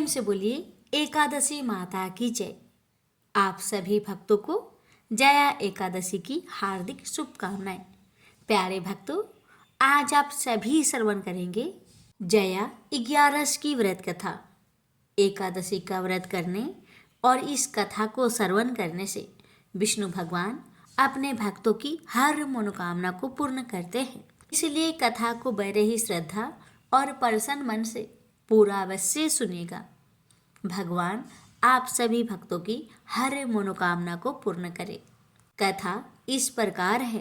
से बोलिए एकादशी माता की जय। आप सभी भक्तों को जया एकादशी की हार्दिक शुभकामनाएं। प्यारे भक्तों, आज आप सभी श्रवण करेंगे जया 11 की व्रत कथा। एकादशी का व्रत करने और इस कथा को श्रवण करने से विष्णु भगवान अपने भक्तों की हर मनोकामना को पूर्ण करते हैं। इसलिए कथा को बड़े ही श्रद्धा और प्रसन्न मन से पूरा अवश्य सुनिएगा। भगवान आप सभी भक्तों की हर मनोकामना को पूर्ण करे। कथा इस प्रकार है।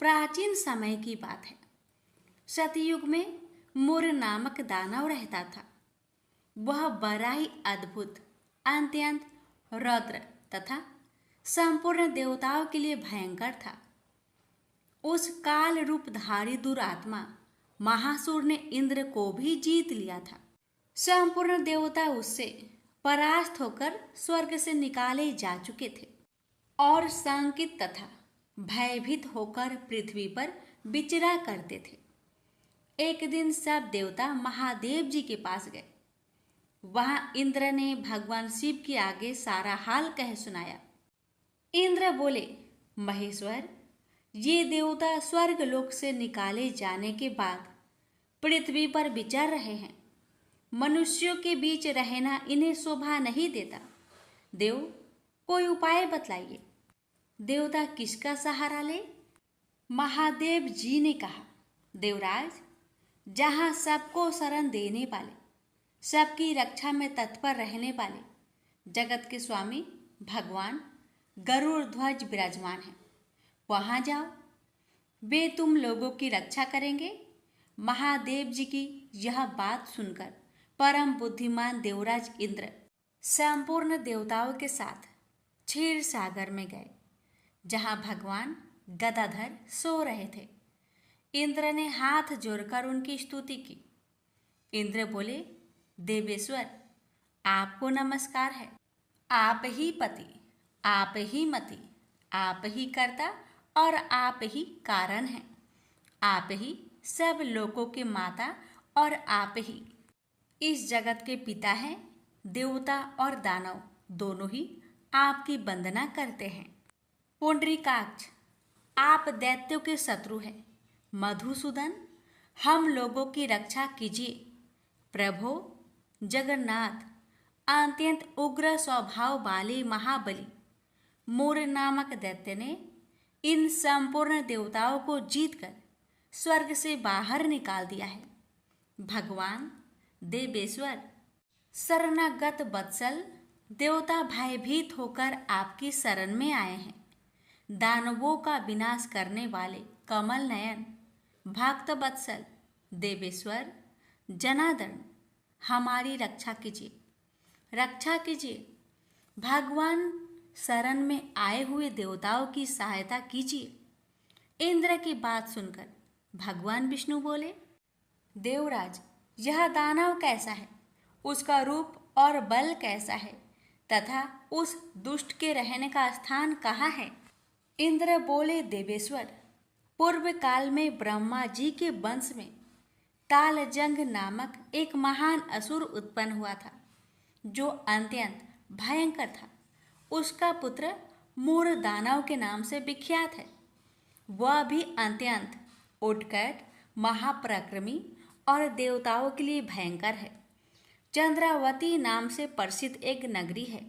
प्राचीन समय की बात है। सतयुग में मुर नामक दानव रहता था। वह बड़ा ही अद्भुत, अत्यंत रौद्र तथा संपूर्ण देवताओं के लिए भयंकर था। उस काल रूपधारी दुरात्मा महासुर ने इंद्र को भी जीत लिया था। संपूर्ण देवता उससे परास्त होकर स्वर्ग से निकाले जा चुके थे और शंकित तथा भयभीत होकर पृथ्वी पर विचरा करते थे। एक दिन सब देवता महादेव जी के पास गए। वहां इंद्र ने भगवान शिव के आगे सारा हाल कह सुनाया। इंद्र बोले, महेश्वर, ये देवता स्वर्ग लोक से निकाले जाने के बाद पृथ्वी पर विचर रहे हैं। मनुष्यों के बीच रहना इन्हें शोभा नहीं देता। देव, कोई उपाय बतलाइए। देवता किसका सहारा ले? महादेव जी ने कहा, देवराज, जहाँ सबको शरण देने वाले, सबकी रक्षा में तत्पर रहने वाले जगत के स्वामी भगवान गरुड़ ध्वज विराजमान हैं, वहाँ जाओ। वे तुम लोगों की रक्षा करेंगे। महादेव जी की यह बात सुनकर परम बुद्धिमान देवराज इंद्र संपूर्ण देवताओं के साथ क्षीर सागर में गए, जहाँ भगवान गदाधर सो रहे थे। इंद्र ने हाथ जोड़कर उनकी स्तुति की। इंद्र बोले, देवेश्वर, आपको नमस्कार है। आप ही पति, आप ही मति, आप ही कर्ता और आप ही कारण हैं। आप ही सब लोगों के माता और आप ही इस जगत के पिता हैं। देवता और दानव दोनों ही आपकी वंदना करते हैं। पुंडरीकाक्ष, आप दैत्यों के शत्रु हैं। मधुसूदन, हम लोगों की रक्षा कीजिए। प्रभो जगन्नाथ, अत्यंत उग्र स्वभाव वाले महाबली मूर नामक दैत्य ने इन संपूर्ण देवताओं को जीतकर स्वर्ग से बाहर निकाल दिया है। भगवान देवेश्वर, शरणागत वत्सल देवता भयभीत होकर आपकी शरण में आए हैं। दानवों का विनाश करने वाले कमल नयन भक्त वत्सल देवेश्वर जनार्दन, हमारी रक्षा कीजिए, रक्षा कीजिए। भगवान शरण में आए हुए देवताओं की सहायता कीजिए। इंद्र की बात सुनकर भगवान विष्णु बोले, देवराज, यह दानव कैसा है, उसका रूप और बल कैसा है तथा उस दुष्ट के रहने का स्थान कहाँ है? इंद्र बोले, देवेश्वर, पूर्व काल में ब्रह्मा जी के वंश में तालजंग नामक एक महान असुर उत्पन्न हुआ था, जो अत्यंत भयंकर था। उसका पुत्र मूर दानव के नाम से विख्यात है। वह भी अत्यंत उत्कट, महापराक्रमी और देवताओं के लिए भयंकर है। चंद्रावती नाम से प्रसिद्ध एक नगरी है,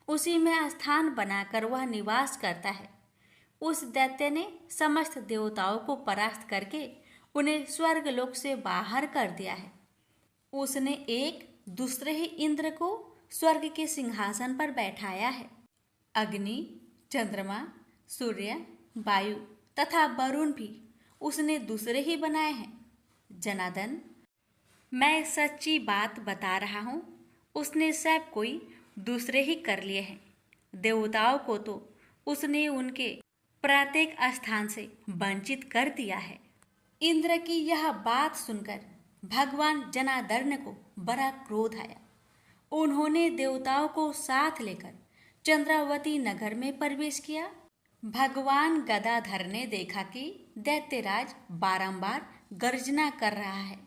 उसी में स्थान बनाकर वह निवास करता है। उस दैत्य ने समस्त देवताओं को परास्त करके उन्हें स्वर्ग लोक से बाहर कर दिया है। उसने एक दूसरे ही इंद्र को स्वर्ग के सिंहासन पर बैठाया है। अग्नि, चंद्रमा, सूर्य, वायु तथा वरुण भी उसने दूसरे ही बनाए हैं। जनार्दन, मैं सच्ची बात बता रहा हूँ, उसने सब कोई दूसरे ही कर लिए हैं। देवताओं को तो उसने उनके प्रत्येक स्थान से वंचित कर दिया है। इंद्र की यह बात सुनकर भगवान जनार्दन को बड़ा क्रोध आया। उन्होंने देवताओं को साथ लेकर चंद्रावती नगर में प्रवेश किया। भगवान गदाधर ने देखा कि दैत्यराज बारंबार गर्जना कर रहा है।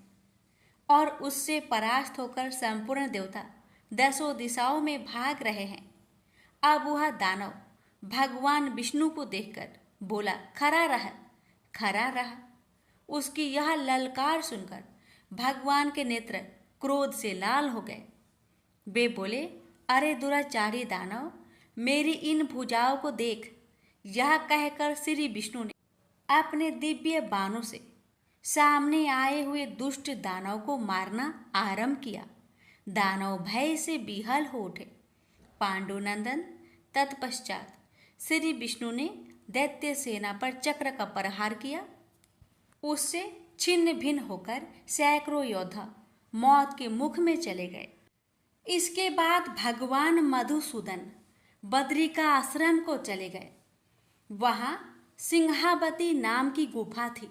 और उससे परास्त होकर संपूर्ण देवता 10 दिशाओं में भाग रहे हैं। अब वह दानव भगवान विष्णु को देखकर बोला, खड़ा रहा, खड़ा रहा। उसकी यह ललकार सुनकर भगवान के नेत्र क्रोध से लाल हो गए। वे बोले, अरे दुराचारी दानव, मेरी इन भुजाओं को देख। यह कहकर श्री विष्णु ने अपने दिव्य बाणों से सामने आए हुए दुष्ट दानव को मारना आरंभ किया। दानव भय से विहल हो उठे। पांडुनंदन तत्पश्चात श्री विष्णु ने दैत्य सेना पर चक्र का प्रहार किया। उससे छिन्न भिन्न होकर सैकड़ों योद्धा मौत के मुख में चले गए। इसके बाद भगवान मधुसूदन बद्री का आश्रम को चले गए। वहां सिंहावती नाम की गुफा थी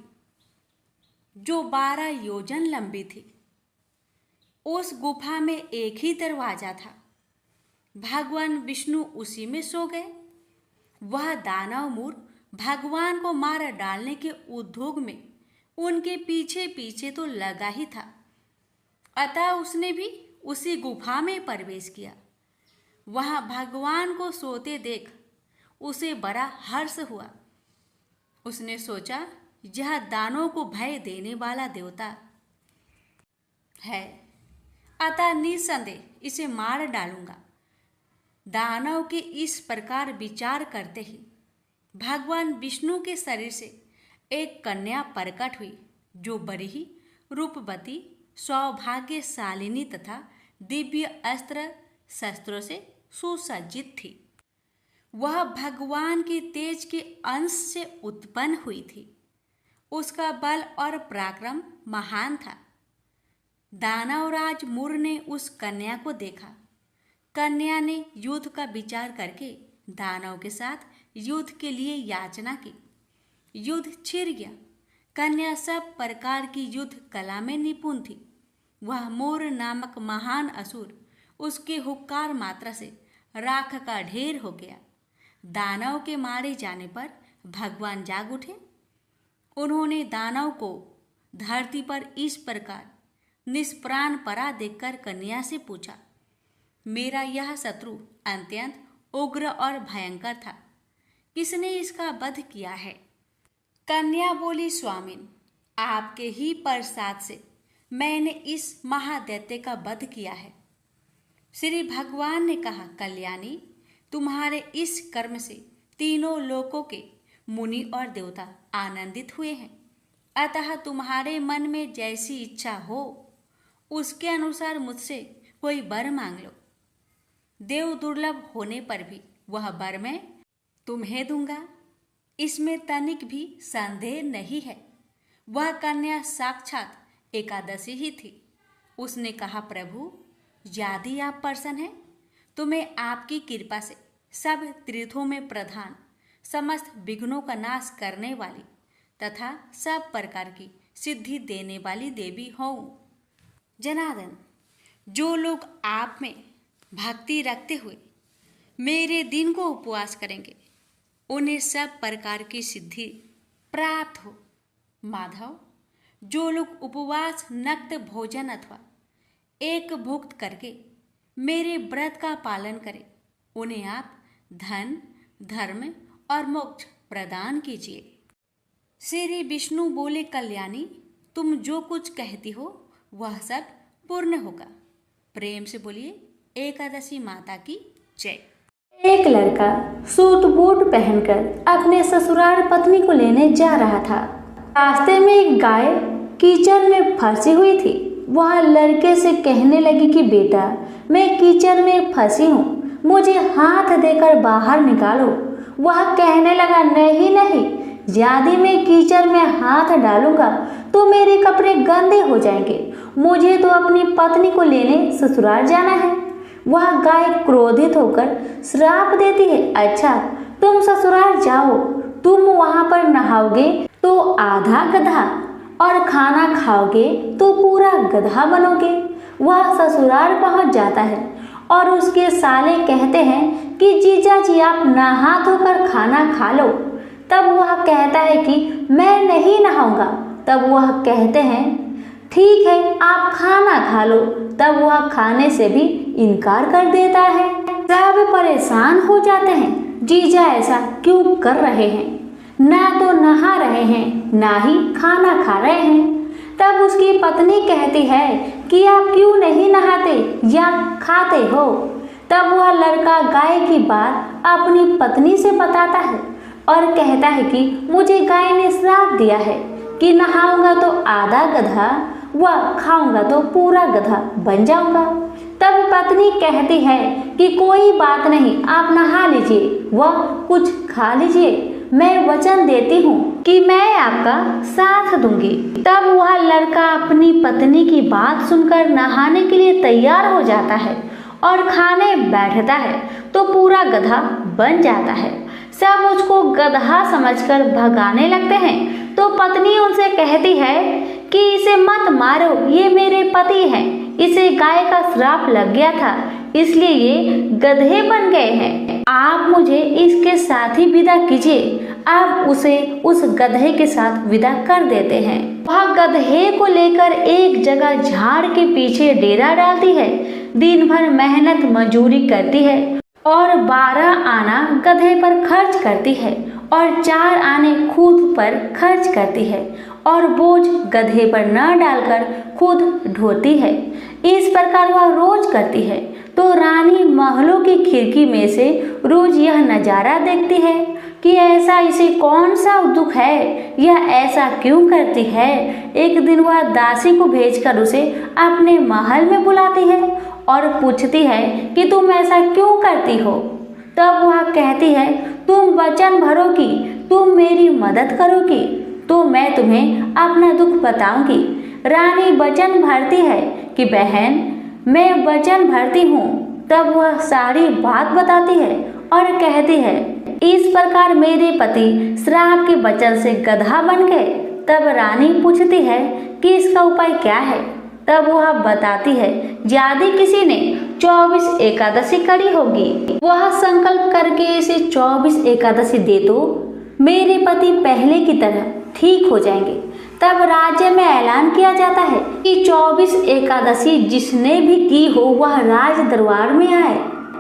जो 12 योजन लंबी थी। उस गुफा में एक ही दरवाजा था। भगवान विष्णु उसी में सो गए। वह दानव मूर भगवान को मार डालने के उद्योग में उनके पीछे पीछे तो लगा ही था। अतः उसने भी उसी गुफा में प्रवेश किया। वहां भगवान को सोते देख उसे बड़ा हर्ष हुआ। उसने सोचा, यह दानों को भय देने वाला देवता है, अतः निसंदेह इसे मार डालूंगा। दानव के इस प्रकार विचार करते ही भगवान विष्णु के शरीर से एक कन्या प्रकट हुई, जो बड़ी ही रूपवती, सौभाग्यशालिनी तथा दिव्य अस्त्र शस्त्रों से सुसज्जित थी। वह भगवान के तेज के अंश से उत्पन्न हुई थी। उसका बल और पराक्रम महान था। दानवराज मुर ने उस कन्या को देखा। कन्या ने युद्ध का विचार करके दानव के साथ युद्ध के लिए याचना की। युद्ध छिड़ गया। कन्या सब प्रकार की युद्ध कला में निपुण थी। वह मोर नामक महान असुर उसके हुक्कार मात्रा से राख का ढेर हो गया। दानव के मारे जाने पर भगवान जाग उठे। उन्होंने दानव को धरती पर इस प्रकार निष्प्राण पड़ा देखकर कन्या से पूछा, मेरा यह शत्रु अत्यंत उग्र और भयंकर था, किसने इसका वध किया है? कन्या बोली, स्वामिन, आपके ही प्रसाद से मैंने इस महादैत्य का वध किया है। श्री भगवान ने कहा, कल्याणी, तुम्हारे इस कर्म से तीनों लोकों के मुनि और देवता आनंदित हुए हैं। अतः तुम्हारे मन में जैसी इच्छा हो उसके अनुसार मुझसे कोई वर मांग लो। देव दुर्लभ होने पर भी वह वर मैं तुम्हें दूंगा, इसमें तनिक भी संदेह नहीं है। वह कन्या साक्षात एकादशी ही थी। उसने कहा, प्रभु, यदि आप प्रसन्न हैं तो मैं आपकी कृपा से सब तीर्थों में प्रधान, समस्त विघ्नों का नाश करने वाली तथा सब प्रकार की सिद्धि देने वाली देवी हूँ। जनार्दन, जो लोग आप में भक्ति रखते हुए मेरे दिन को उपवास करेंगे उन्हें सब प्रकार की सिद्धि प्राप्त हो। माधव, जो लोग उपवास, नक्त भोजन अथवा एक भुक्त करके मेरे व्रत का पालन करें उन्हें आप धन, धर्म और मोक्ष प्रदान कीजिए। श्री विष्णु बोले, कल्याणी, तुम जो कुछ कहती हो वह सब पूर्ण होगा। प्रेम से बोलिए, एकादशी माता की जय। एक लड़का सूट बूट पहनकर अपने ससुराल पत्नी को लेने जा रहा था। रास्ते में एक गाय कीचड़ में फंसी हुई थी। वह लड़के से कहने लगी कि बेटा, मैं कीचड़ में फंसी हूँ, मुझे हाथ देकर बाहर निकालो। वह कहने लगा, नहीं नहीं, यदि मैं कीचड़ में हाथ डालूंगा तो मेरे कपड़े गंदे हो जाएंगे। मुझे तो अपनी पत्नी को लेने ससुराल जाना है। वह गाय क्रोधित होकर श्राप देती है, अच्छा तुम ससुराल जाओ, तुम वहां पर नहाओगे तो आधा गधा और खाना खाओगे तो पूरा गधा बनोगे। वह ससुराल पहुंच जाता है और उसके साले कहते हैं कि जीजा जी आप नहा धोकर खाना खा लो। तब वह कहता है कि मैं नहीं नहाऊंगा। तब वह कहते हैं, ठीक है, आप खाना खा लो। तब वह खाने से भी इनकार कर देता है। सब परेशान हो जाते हैं, जीजा ऐसा क्यों कर रहे हैं? ना तो नहा रहे हैं, ना ही खाना खा रहे हैं। तब उसकी पत्नी कहती है कि आप क्यों नहीं नहाते या खाते हो? तब वह लड़का गाय की बात अपनी पत्नी से बताता है और कहता है कि मुझे गाय ने श्राप दिया है कि नहाऊंगा तो आधा गधा व खाऊंगा तो पूरा गधा बन जाऊंगा। तब पत्नी कहती है कि कोई बात नहीं, आप नहा लीजिए व कुछ खा लीजिए। मैं वचन देती हूँ कि मैं आपका साथ दूंगी। तब वह लड़का अपनी पत्नी की बात सुनकर नहाने के लिए तैयार हो जाता है और खाने बैठता है तो पूरा गधा बन जाता है। सब उसको गधा समझकर भगाने लगते हैं तो पत्नी उनसे कहती है कि इसे मत मारो, ये मेरे पति हैं, इसे गाय का श्राप लग गया था इसलिए ये गधे बन गए हैं। आप मुझे इसके साथ ही विदा कीजिए। आप उसे उस गधे के साथ विदा कर देते हैं। वह गधे को लेकर एक जगह झाड़ के पीछे डेरा डालती है। दिन भर मेहनत मजूरी करती है और 12 आना गधे पर खर्च करती है और 4 आने खुद पर खर्च करती है और बोझ गधे पर न डालकर खुद ढोती है। इस प्रकार वह रोज करती है तो रानी महलों की खिड़की में से रोज यह नजारा देखती है कि ऐसा इसे कौन सा दुख है, यह ऐसा क्यों करती है। एक दिन वह दासी को भेजकर उसे अपने महल में बुलाती है और पूछती है कि तुम ऐसा क्यों करती हो। तब वह कहती है तुम वचन भरोगी, तुम मेरी मदद करोगी तो मैं तुम्हें अपना दुख बताऊंगी। रानी वचन भरती है कि बहन मैं वचन भरती हूँ। तब वह सारी बात बताती है और कहती है इस प्रकार मेरे पति श्राप के वचन से गधा बन गए। तब रानी पूछती है कि इसका उपाय क्या है। तब वह बताती है यदि किसी ने 24 एकादशी करी होगी, वह संकल्प करके इसे 24 एकादशी दे तो मेरे पति पहले की तरह ठीक हो जाएंगे। तब राज्य में ऐलान किया जाता है कि 24 एकादशी जिसने भी की हो वह राज दरबार में आए।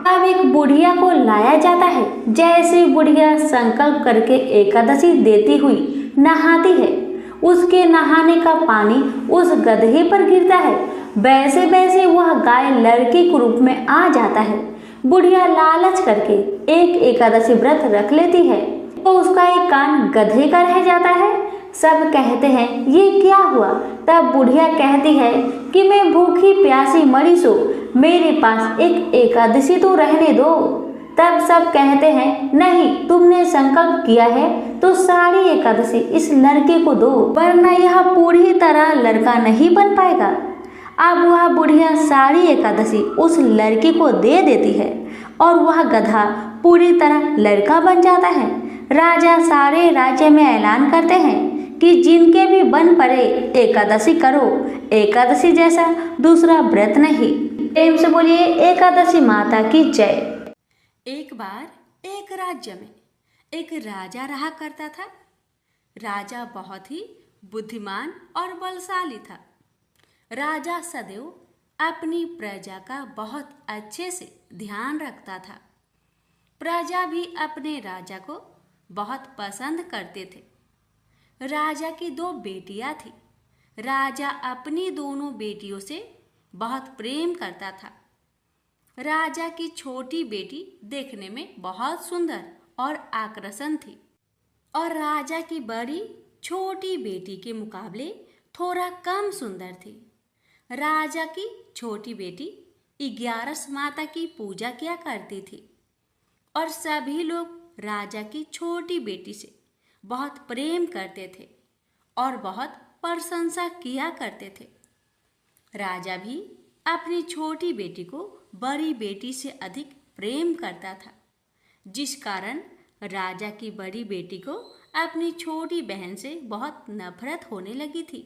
अब एक बुढ़िया को लाया जाता है। जैसे बुढ़िया संकल्प करके एकादशी देती हुई नहाती है, उसके नहाने का पानी उस गधे पर गिरता है। वैसे वैसे वह गाय लड़के के रूप में आ जाता है। बुढ़िया लालच करके एक एकादशी व्रत रख लेती है तो उसका एक कान गधे का रह जाता है। सब कहते हैं ये क्या हुआ। तब बुढ़िया कहती है कि मैं भूखी प्यासी मरी सो, मेरे पास एक एकादशी तो रहने दो। तब सब कहते हैं नहीं, तुमने संकल्प किया है तो सारी एकादशी इस लड़के को दो, वरना यह पूरी तरह लड़का नहीं बन पाएगा। अब वह बुढ़िया सारी एकादशी उस लड़के को दे देती है और वह गधा पूरी तरह लड़का बन जाता है। राजा सारे राज्य में ऐलान करते हैं कि जिनके भी बन पड़े एकादशी करो, एकादशी जैसा दूसरा व्रत नहीं। प्रेम से बोलिए एकादशी माता की जय। एक बार एक राज्य में एक राजा रहा करता था। राजा बहुत ही बुद्धिमान और बलशाली था। राजा सदैव अपनी प्रजा का बहुत अच्छे से ध्यान रखता था। प्रजा भी अपने राजा को बहुत पसंद करते थे। राजा की 2 बेटियां थी। राजा अपनी दोनों बेटियों से बहुत प्रेम करता था। राजा की छोटी बेटी देखने में बहुत सुंदर और आकर्षण थी और राजा की बड़ी छोटी बेटी के मुकाबले थोड़ा कम सुंदर थी। राजा की छोटी बेटी 11 माता की पूजा किया करती थी और सभी लोग राजा की छोटी बेटी से बहुत प्रेम करते थे और बहुत प्रशंसा किया करते थे। राजा भी अपनी छोटी बेटी को बड़ी बेटी से अधिक प्रेम करता था, जिस कारण राजा की बड़ी बेटी को अपनी छोटी बहन से बहुत नफरत होने लगी थी।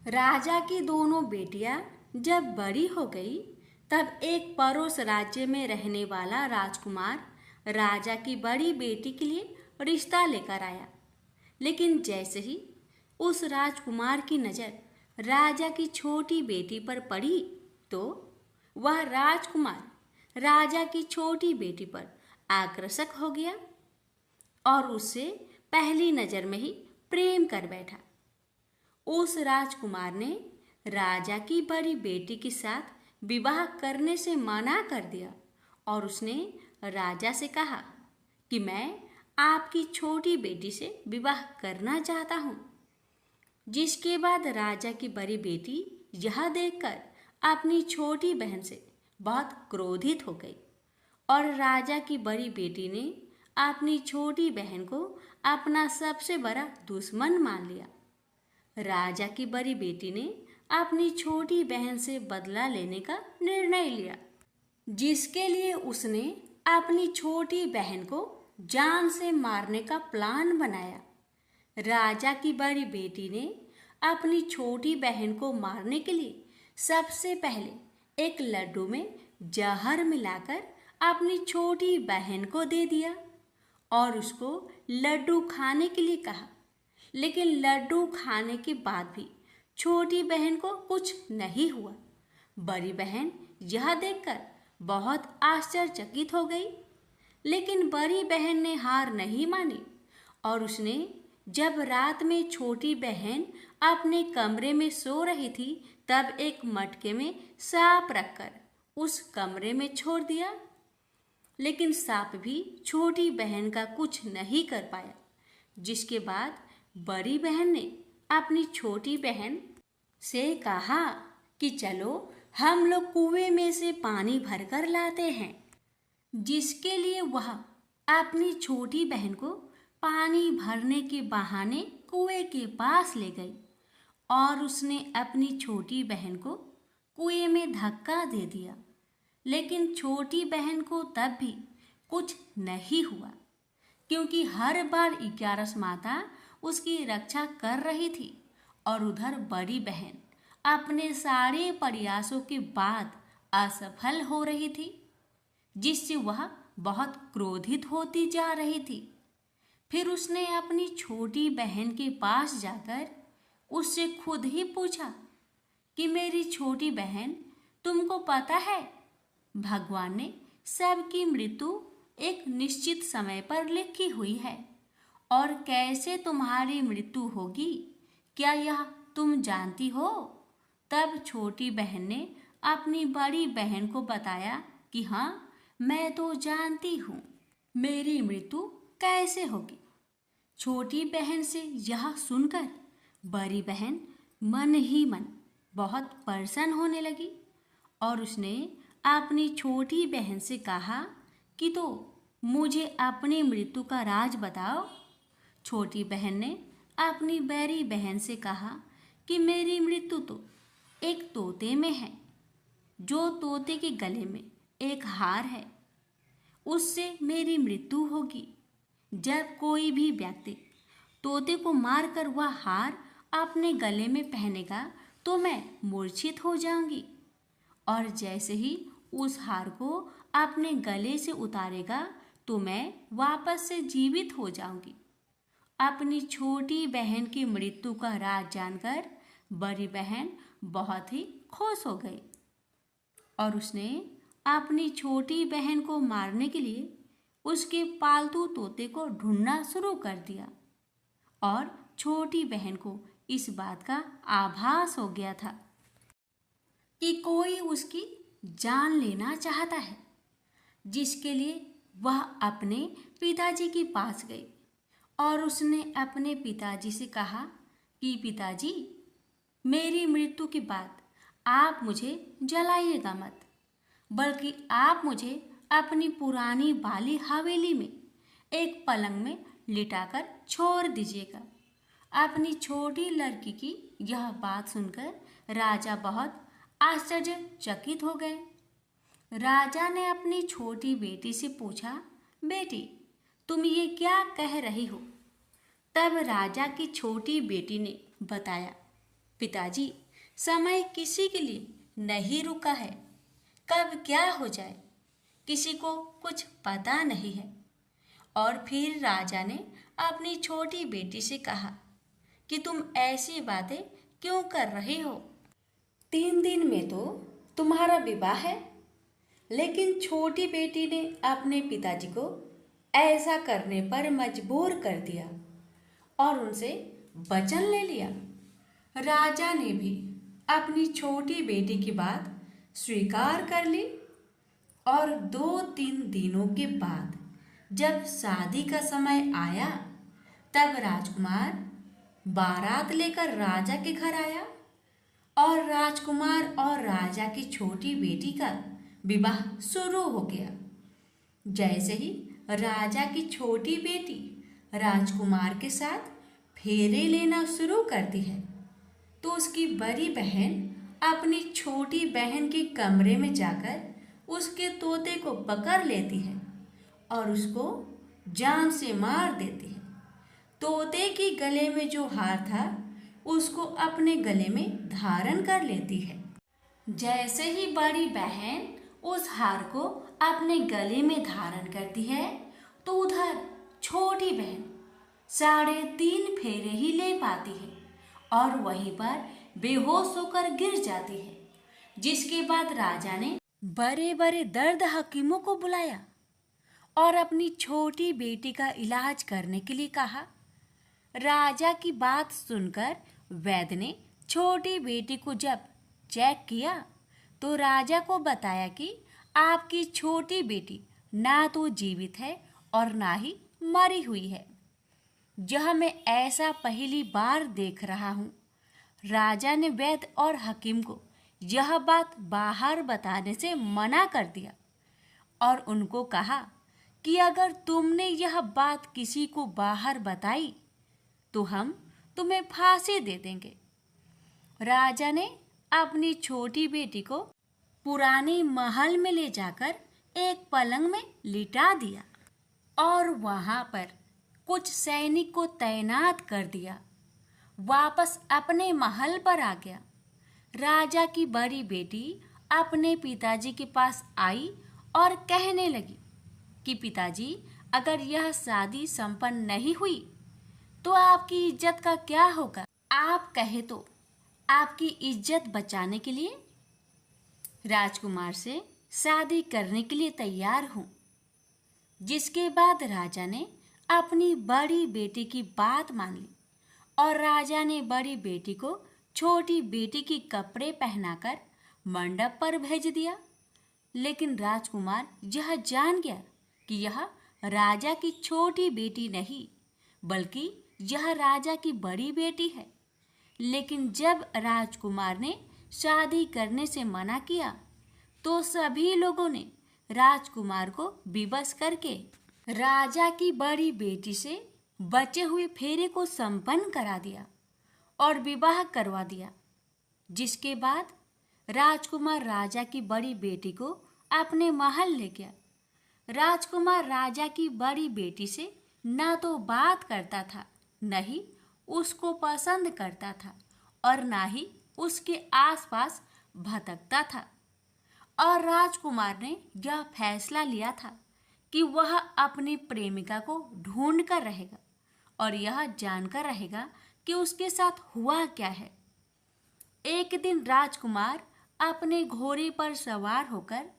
राजा की दोनों बेटियां जब बड़ी हो गई तब एक पड़ोस राज्य में रहने वाला राजकुमार राजा की बड़ी बेटी के लिए रिश्ता लेकर आया। लेकिन जैसे ही उस राजकुमार की नज़र राजा की छोटी बेटी पर पड़ी तो वह राजकुमार राजा की छोटी बेटी पर आकर्षक हो गया और उससे पहली नजर में ही प्रेम कर बैठा। उस राजकुमार ने राजा की बड़ी बेटी के साथ विवाह करने से मना कर दिया और उसने राजा से कहा कि मैं आपकी छोटी बेटी से विवाह करना चाहता हूँ। जिसके बाद राजा की बड़ी बेटी यह देखकर अपनी छोटी बहन से बहुत क्रोधित हो गई और राजा की बड़ी बेटी ने अपनी छोटी बहन को अपना सबसे बड़ा दुश्मन मान लिया। राजा की बड़ी बेटी ने अपनी छोटी बहन से बदला लेने का निर्णय लिया, जिसके लिए उसने अपनी छोटी बहन को जान से मारने का प्लान बनाया। राजा की बड़ी बेटी ने अपनी छोटी बहन को मारने के लिए सबसे पहले एक लड्डू में जहर मिलाकर अपनी छोटी बहन को दे दिया और उसको लड्डू खाने के लिए कहा। लेकिन लड्डू खाने के बाद भी छोटी बहन को कुछ नहीं हुआ। बड़ी बहन यह देखकर बहुत आश्चर्यचकित हो गई, लेकिन बड़ी बहन ने हार नहीं मानी और उसने जब रात में छोटी बहन अपने कमरे में सो रही थी तब एक मटके में सांप रखकर उस कमरे में छोड़ दिया। लेकिन सांप भी छोटी बहन का कुछ नहीं कर पाया। जिसके बाद बड़ी बहन ने अपनी छोटी बहन से कहा कि चलो हम लोग कुएं में से पानी भरकर लाते हैं। जिसके लिए वह अपनी छोटी बहन को पानी भरने के बहाने कुएं के पास ले गई और उसने अपनी छोटी बहन को कुएं में धक्का दे दिया। लेकिन छोटी बहन को तब भी कुछ नहीं हुआ, क्योंकि हर बार 11 माता उसकी रक्षा कर रही थी और उधर बड़ी बहन अपने सारे प्रयासों के बाद असफल हो रही थी, जिससे वह बहुत क्रोधित होती जा रही थी। फिर उसने अपनी छोटी बहन के पास जाकर उससे खुद ही पूछा कि मेरी छोटी बहन, तुमको पता है भगवान ने सबकी मृत्यु एक निश्चित समय पर लिखी हुई है और कैसे तुम्हारी मृत्यु होगी, क्या यह तुम जानती हो? तब छोटी बहन ने अपनी बड़ी बहन को बताया कि हाँ, मैं तो जानती हूँ मेरी मृत्यु कैसे होगी। छोटी बहन से यह सुनकर बड़ी बहन मन ही मन बहुत प्रसन्न होने लगी और उसने अपनी छोटी बहन से कहा कि तो मुझे अपनी मृत्यु का राज बताओ। छोटी बहन ने अपनी बड़ी बहन से कहा कि मेरी मृत्यु तो एक तोते में है, जो तोते के गले में एक हार है, उससे मेरी मृत्यु होगी। जब कोई भी व्यक्ति तोते को मारकर वह हार अपने गले में पहनेगा तो मैं मूर्छित हो जाऊंगी, और जैसे ही उस हार को अपने गले से उतारेगा तो मैं वापस से जीवित हो जाऊंगी। अपनी छोटी बहन की मृत्यु का राज जानकर बड़ी बहन बहुत ही खुश हो गई और उसने अपनी छोटी बहन को मारने के लिए उसके पालतू तोते को ढूंढना शुरू कर दिया और छोटी बहन को इस बात का आभास हो गया था कि कोई उसकी जान लेना चाहता है, जिसके लिए वह अपने पिताजी के पास गई और उसने अपने पिताजी से कहा कि पिताजी, मेरी मृत्यु के बाद आप मुझे जलाइएगा मत, बल्कि आप मुझे अपनी पुरानी वाली हवेली में एक पलंग में लिटाकर छोड़ दीजिएगा। अपनी छोटी लड़की की यह बात सुनकर राजा बहुत आश्चर्यचकित हो गए। राजा ने अपनी छोटी बेटी से पूछा, बेटी, तुम ये क्या कह रही हो? तब राजा की छोटी बेटी ने बताया, पिताजी, समय किसी के लिए नहीं रुका है, कब क्या हो जाए किसी को कुछ पता नहीं है। और फिर राजा ने अपनी छोटी बेटी से कहा कि तुम ऐसी बातें क्यों कर रहे हो? 3 दिन में तो तुम्हारा विवाह है। लेकिन छोटी बेटी ने अपने पिताजी को ऐसा करने पर मजबूर कर दिया और उनसे वचन ले लिया। राजा ने भी अपनी छोटी बेटी की बात स्वीकार कर ली और 2-3 दिनों के बाद जब शादी का समय आया तब राजकुमार बारात लेकर राजा के घर आया और राजकुमार और राजा की छोटी बेटी का विवाह शुरू हो गया। जैसे ही राजा की छोटी बेटी राजकुमार के साथ फेरे लेना शुरू करती है तो उसकी बड़ी बहन अपनी छोटी बहन के कमरे में जाकर उसके तोते को पकड़ लेती है और उसको जान से मार देती है। तोते के गले में जो हार था उसको अपने गले में धारण कर लेती है। जैसे ही बड़ी बहन उस हार को अपने गले में धारण करती है तो उधर छोटी बहन 3.5 फेरे ही ले पाती है और वहीं पर बेहोश होकर गिर जाती है। जिसके बाद राजा ने बड़े बड़े दर्द हकीमों को बुलाया और अपनी छोटी बेटी का इलाज करने के लिए कहा। राजा की बात सुनकर वैद्य ने छोटी बेटी को जब चेक किया तो राजा को बताया कि आपकी छोटी बेटी ना तो जीवित है और ना ही मरी हुई है। यह मैं ऐसा पहली बार देख रहा हूँ। राजा ने वैद्य और हकीम को यह बात बाहर बताने से मना कर दिया और उनको कहा कि अगर तुमने यह बात किसी को बाहर बताई तो हम तुम्हें फांसी दे देंगे। राजा ने अपनी छोटी बेटी को पुराने महल में ले जाकर एक पलंग में लिटा दिया और वहां पर कुछ सैनिक को तैनात कर दिया। वापस अपने महल पर आ गया। राजा की बड़ी बेटी अपने पिताजी के पास आई और कहने लगी कि पिताजी, अगर यह शादी संपन्न नहीं हुई तो आपकी इज्जत का क्या होगा? आप कहे तो आपकी इज्जत बचाने के लिए राजकुमार से शादी करने के लिए तैयार हूँ। जिसके बाद राजा ने अपनी बड़ी बेटी की बात मान ली और राजा ने बड़ी बेटी को छोटी बेटी की कपड़े पहनाकर मंडप पर भेज दिया। लेकिन राजकुमार यह जान गया कि यह राजा की छोटी बेटी नहीं बल्कि यह राजा की बड़ी बेटी है। लेकिन जब राजकुमार ने शादी करने से मना किया तो सभी लोगों ने राजकुमार को विवश करके राजा की बड़ी बेटी से बचे हुए फेरे को संपन्न करा दिया और विवाह करवा दिया। जिसके बाद राजकुमार राजा की बड़ी बेटी को अपने महल ले गया। राजकुमार राजा की बड़ी बेटी से ना तो बात करता था, न ही उसको पसंद करता था और ना ही उसके आसपास भटकता था। और राजकुमार ने यह फैसला लिया था कि वह अपनी प्रेमिका को ढूंढ कर रहेगा और यह जानकर रहेगा कि उसके साथ हुआ क्या है। एक दिन राजकुमार अपने घोड़े पर सवार होकर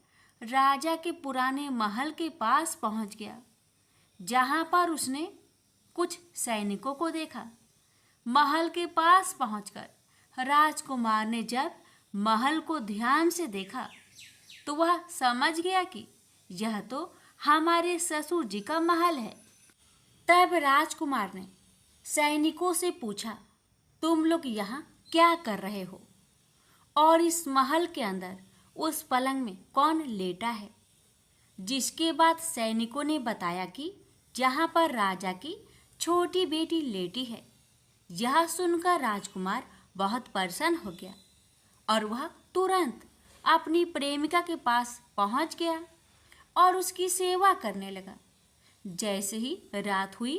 राजा के पुराने महल के पास पहुंच गया, जहां पर उसने कुछ सैनिकों को देखा। महल के पास पहुंचकर राजकुमार ने जब महल को ध्यान से देखा तो वह समझ गया कि यह तो हमारे ससुर जी का महल है। तब राजकुमार ने सैनिकों से पूछा, तुम लोग यहाँ क्या कर रहे हो और इस महल के अंदर उस पलंग में कौन लेटा है? जिसके बाद सैनिकों ने बताया कि जहाँ पर राजा की छोटी बेटी लेटी है। यह सुनकर राजकुमार बहुत प्रसन्न हो गया और वह तुरंत अपनी प्रेमिका के पास पहुंच गया और उसकी सेवा करने लगा। जैसे ही रात हुई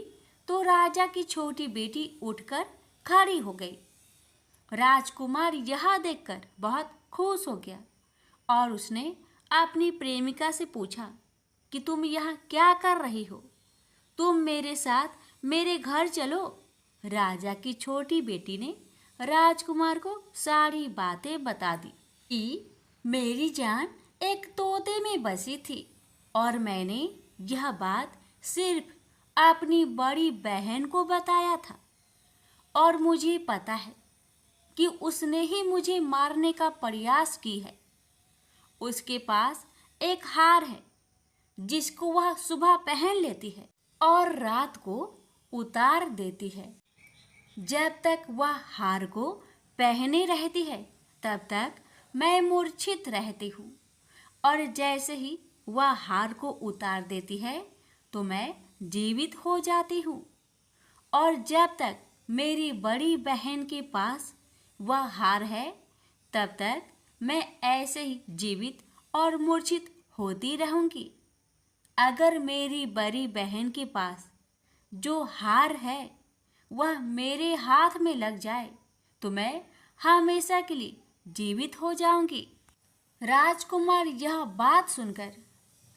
तो राजा की छोटी बेटी उठकर खड़ी हो गई। राजकुमार यह देखकर बहुत खुश हो गया और उसने अपनी प्रेमिका से पूछा कि तुम यहाँ क्या कर रही हो? तुम मेरे साथ मेरे घर चलो। राजा की छोटी बेटी ने राजकुमार को सारी बातें बता दी कि मेरी जान एक तोते में बसी थी और मैंने यह बात सिर्फ अपनी बड़ी बहन को बताया था और मुझे पता है कि उसने ही मुझे मारने का प्रयास की है। उसके पास एक हार है जिसको वह सुबह पहन लेती है और रात को उतार देती है। जब तक वह हार को पहने रहती है तब तक मैं मूर्छित रहती हूँ और जैसे ही वह हार को उतार देती है तो मैं जीवित हो जाती हूँ और जब तक मेरी बड़ी बहन के पास वह हार है तब तक मैं ऐसे ही जीवित और मूर्छित होती रहूँगी। अगर मेरी बड़ी बहन के पास जो हार है वह मेरे हाथ में लग जाए तो मैं हमेशा के लिए जीवित हो जाऊंगी। राजकुमार यह बात सुनकर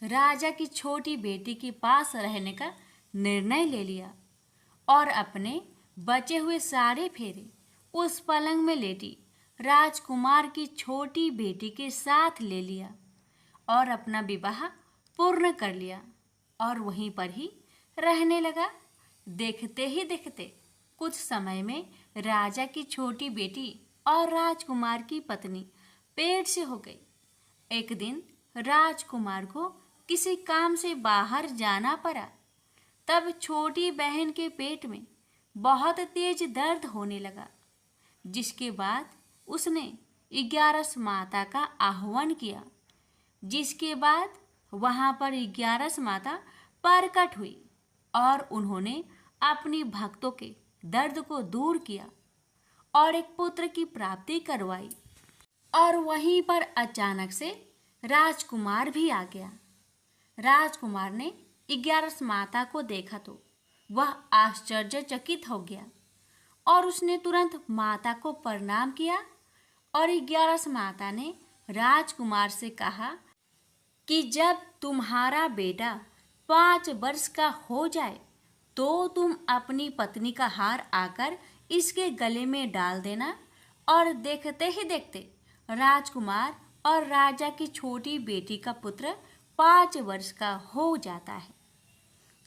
राजा की छोटी बेटी के पास रहने का निर्णय ले लिया और अपने बचे हुए सारे फेरे उस पलंग में लेटी राजकुमार की छोटी बेटी के साथ ले लिया और अपना विवाह पूर्ण कर लिया और वहीं पर ही रहने लगा। देखते ही देखते कुछ समय में राजा की छोटी बेटी और राजकुमार की पत्नी पेट से हो गई। एक दिन राजकुमार को किसी काम से बाहर जाना पड़ा। तब छोटी बहन के पेट में बहुत तेज दर्द होने लगा, जिसके बाद उसने 11 माता का आह्वान किया। जिसके बाद वहां पर 11 माता प्रकट हुई और उन्होंने अपनी भक्तों के दर्द को दूर किया और एक पुत्र की प्राप्ति करवाई। और वहीं पर अचानक से राजकुमार भी आ गया। राजकुमार ने 11 माता को देखा तो वह आश्चर्यचकित हो गया और उसने तुरंत माता को प्रणाम किया और 11 माता ने राजकुमार से कहा कि जब तुम्हारा बेटा 5 वर्ष का हो जाए तो तुम अपनी पत्नी का हार आकर इसके गले में डाल देना। और देखते ही देखते राजकुमार और राजा की छोटी बेटी का पुत्र 5 वर्ष का हो जाता है।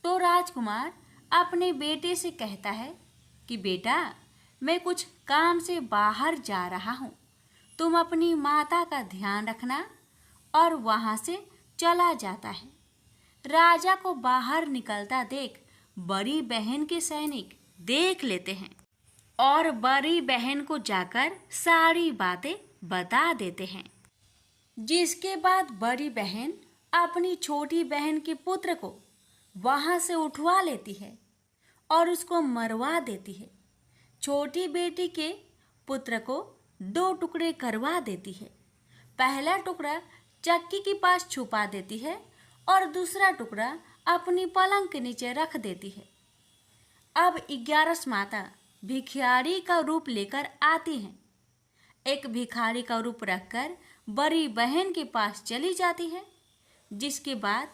तो राजकुमार अपने बेटे से कहता है कि बेटा, मैं कुछ काम से बाहर जा रहा हूँ, तुम अपनी माता का ध्यान रखना। और वहाँ से चला जाता है। राजा को बाहर निकलता देख बड़ी बहन के सैनिक देख लेते हैं और बड़ी बहन को जाकर सारी बातें बता देते हैं। जिसके बाद बड़ी बहन अपनी छोटी बहन के पुत्र को वहाँ से उठवा लेती है और उसको मरवा देती है। छोटी बेटी के पुत्र को 2 टुकड़े करवा देती है। पहला टुकड़ा चक्की के पास छुपा देती है और दूसरा टुकड़ा अपनी पलंग के नीचे रख देती है। अब 11 माता भिखारी का रूप लेकर आती हैं। एक भिखारी का रूप रखकर बड़ी बहन के पास चली जाती है। जिसके बाद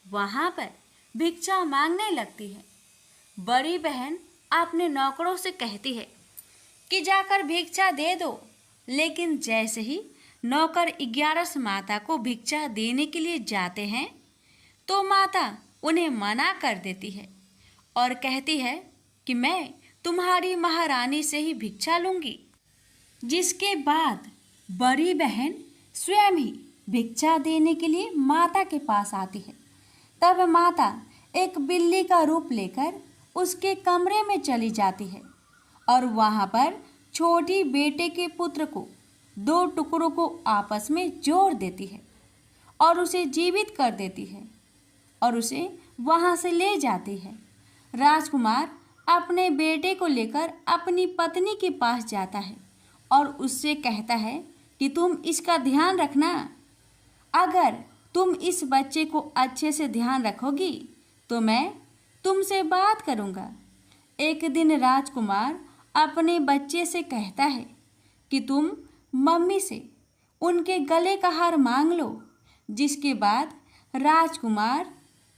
वहाँ पर भिक्षा मांगने लगती है। बड़ी बहन अपने नौकरों से कहती है कि जाकर भिक्षा दे दो, लेकिन जैसे ही नौकर 11 माता को भिक्षा देने के लिए जाते हैं तो माता उन्हें मना कर देती है और कहती है कि मैं तुम्हारी महारानी से ही भिक्षा लूँगी। जिसके बाद बड़ी बहन स्वयं ही भिक्षा देने के लिए माता के पास आती है। तब माता एक बिल्ली का रूप लेकर उसके कमरे में चली जाती है और वहाँ पर छोटी बेटे के पुत्र को 2 टुकड़ों को आपस में जोड़ देती है और उसे जीवित कर देती है और उसे वहाँ से ले जाती है। राजकुमार अपने बेटे को लेकर अपनी पत्नी के पास जाता है और उससे कहता है कि तुम इसका ध्यान रखना। अगर तुम इस बच्चे को अच्छे से ध्यान रखोगी तो मैं तुमसे बात करूँगा। एक दिन राजकुमार अपने बच्चे से कहता है कि तुम मम्मी से उनके गले का हार मांग लो। जिसके बाद राजकुमार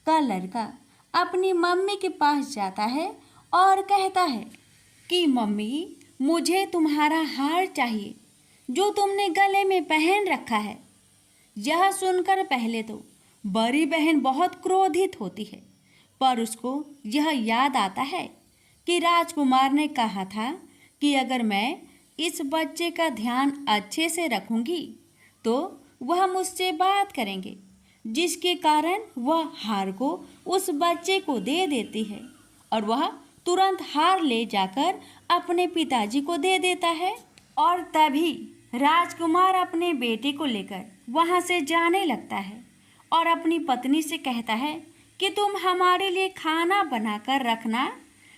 का लड़का अपनी मम्मी के पास जाता है और कहता है कि मम्मी, मुझे तुम्हारा हार चाहिए जो तुमने गले में पहन रखा है। यह सुनकर पहले तो बड़ी बहन बहुत क्रोधित होती है, पर उसको यह याद आता है कि राजकुमार ने कहा था कि अगर मैं इस बच्चे का ध्यान अच्छे से रखूंगी तो वह मुझसे बात करेंगे, जिसके कारण वह हार को उस बच्चे को दे देती है और वह तुरंत हार ले जाकर अपने पिताजी को दे देता है। और तभी राजकुमार अपने बेटे को लेकर वहाँ से जाने लगता है और अपनी पत्नी से कहता है कि तुम हमारे लिए खाना बनाकर रखना,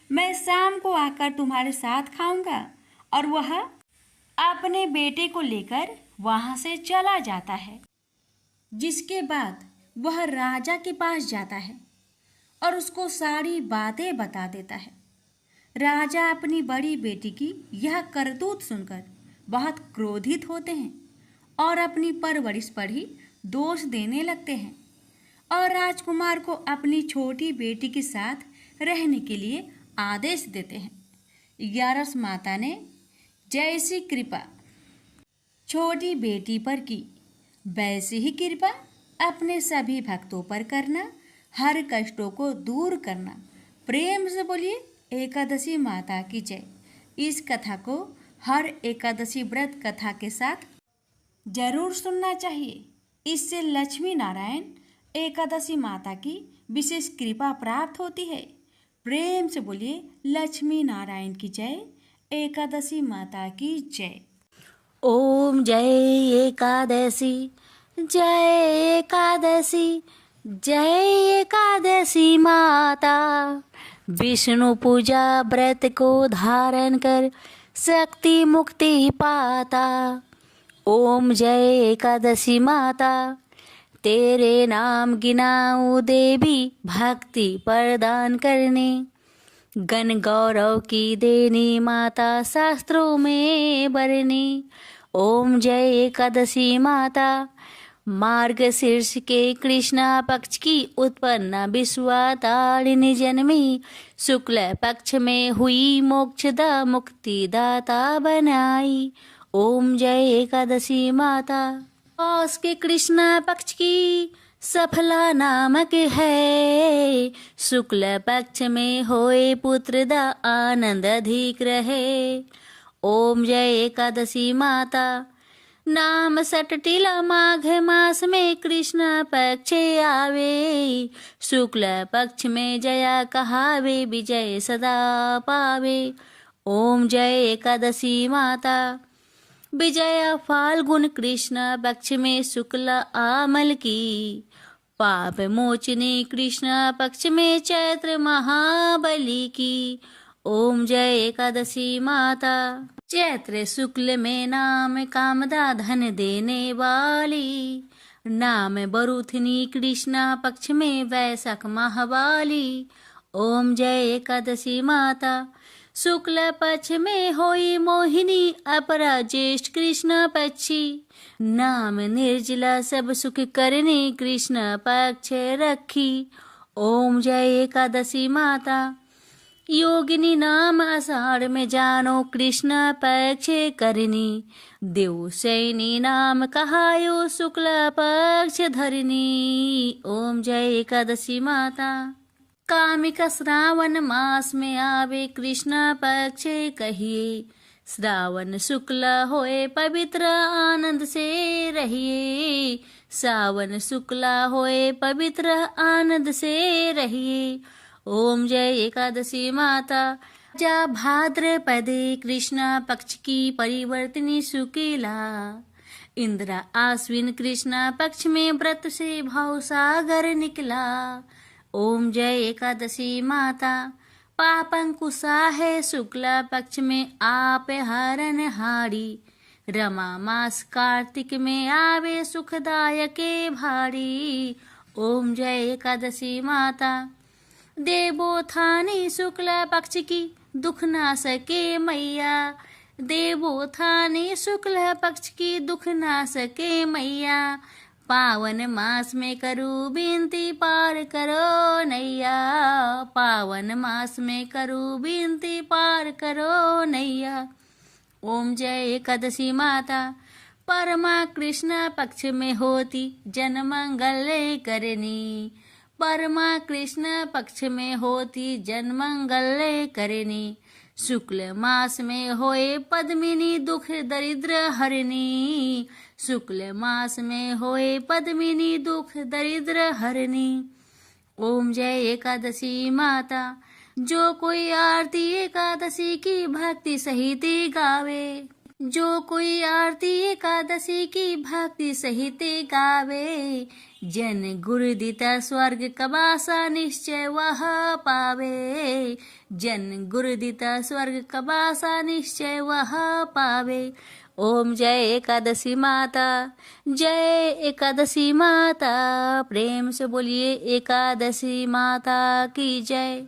मैं शाम को आकर तुम्हारे साथ खाऊंगा। और वह अपने बेटे को लेकर वहाँ से चला जाता है, जिसके बाद वह राजा के पास जाता है और उसको सारी बातें बता देता है। राजा अपनी बड़ी बेटी की यह करतूत सुनकर बहुत क्रोधित होते हैं और अपनी परवरिश पर ही दोष देने लगते हैं और राजकुमार को अपनी छोटी बेटी के साथ रहने के लिए आदेश देते हैं। ग्यारस माता ने जैसी कृपा छोटी बेटी पर की, वैसी ही कृपा अपने सभी भक्तों पर करना, हर कष्टों को दूर करना। प्रेम से बोलिए एकादशी माता की जय। इस कथा को हर एकादशी व्रत कथा के साथ जरूर सुनना चाहिए। इससे लक्ष्मी नारायण एकादशी माता की विशेष कृपा प्राप्त होती है। प्रेम से बोलिए लक्ष्मी नारायण की जय, एकादशी माता की जय। ओम जय एकादशी, जय एकादशी, जय एकादशी माता। विष्णु पूजा व्रत को धारण कर शक्ति मुक्ति पाता। ओम जय एकादशी माता, तेरे नाम गिनाऊं देवी, भक्ति प्रदान करने। गण गौरव की देनी माता, शास्त्रों में बरनी। ओम जय एकादशी माता, मार्गशीर्ष के कृष्णा पक्ष की उत्पन्न विश्वातारिणी जन्मी, शुक्ल पक्ष में हुई मोक्षदा मुक्तिदाता बनाई। ओम जय एकादशी माता, पौष के कृष्णा पक्ष की सफला नामक है, शुक्ल पक्ष में होए पुत्रदा आनंद अधिक रहे। ओम जय एकादशी माता, नाम सटटिला माघ मास में कृष्ण पक्ष आवे, शुक्ल पक्ष में जया कहावे, विजय सदा पावे। ओम जय एकादशी माता, विजया फाल्गुन कृष्ण पक्ष में शुक्ल आमल की, पाप मोचनी कृष्ण पक्ष में चैत्र महाबली की। ओम जय एकादशी माता, चैत्र शुक्ल में नाम कामदा धन देने वाली, नाम बरुथनी कृष्ण पक्ष में वैशाख महावाली। ओम जय एकादशी माता, शुक्ल पक्ष में होई मोहिनी, अपरा ज्येष्ठ कृष्ण पक्षी, नाम निर्जला सब सुख करने कृष्ण पक्ष रखी। ओम जय एकादशी माता, योगिनी नाम आषाढ़ में जानो कृष्ण पक्ष करनी, देव सैनी नाम कहायो शुक्ल पक्ष धरनी। ओम जय एकादशी माता, कामिका श्रावण मास में आवे कृष्ण पक्ष कहिए, श्रावण शुक्ल होए पवित्र आनंद से रहिए, सावन शुक्ल होए पवित्र आनंद से रहिए। ओम जय एकादशी माता, जा भाद्रपदे कृष्ण पक्ष की परिवर्तनी शुक्ला, इंद्र आश्विन कृष्ण पक्ष में व्रत से भाव सागर निकला। ओम जय एकादशी माता, पापंकुशा है शुक्ला पक्ष में आप हरण हारी, रमा मास कार्तिक में आवे सुखदायक भारी। ओम जय एकादशी माता, देवोत्थानी शुक्ला पक्ष की दुख ना सके मैया, देवोत्थानी शुक्ल पक्ष की दुख ना सके मैया, पावन मास में करूँ विनती पार करो नैया, पावन मास में करूँ विनती पार करो नैया। ओम जय एकादशी माता, परमा कृष्ण पक्ष में होती, जन मंगल करनी। परमा कृष्ण पक्ष में होती, जन मंगल करनी। शुक्ल मास में होए पद्मिनी, दुख दरिद्र हरनी। शुक्ल मास में होए पद्मिनी, दुख दरिद्र हरनी। ओम जय एकादशी माता, जो कोई आरती एकादशी की भक्ति सहित गावे। जो कोई आरती एकादशी की भक्ति सहित गावे, जन गुरु दिता स्वर्ग कबासा निश्चय वह पावे। जन गुरु दिता स्वर्ग कबासा निश्चय वह पावे। ओम जय एकादशी माता, जय एकादशी माता। प्रेम से बोलिए एकादशी माता की जय।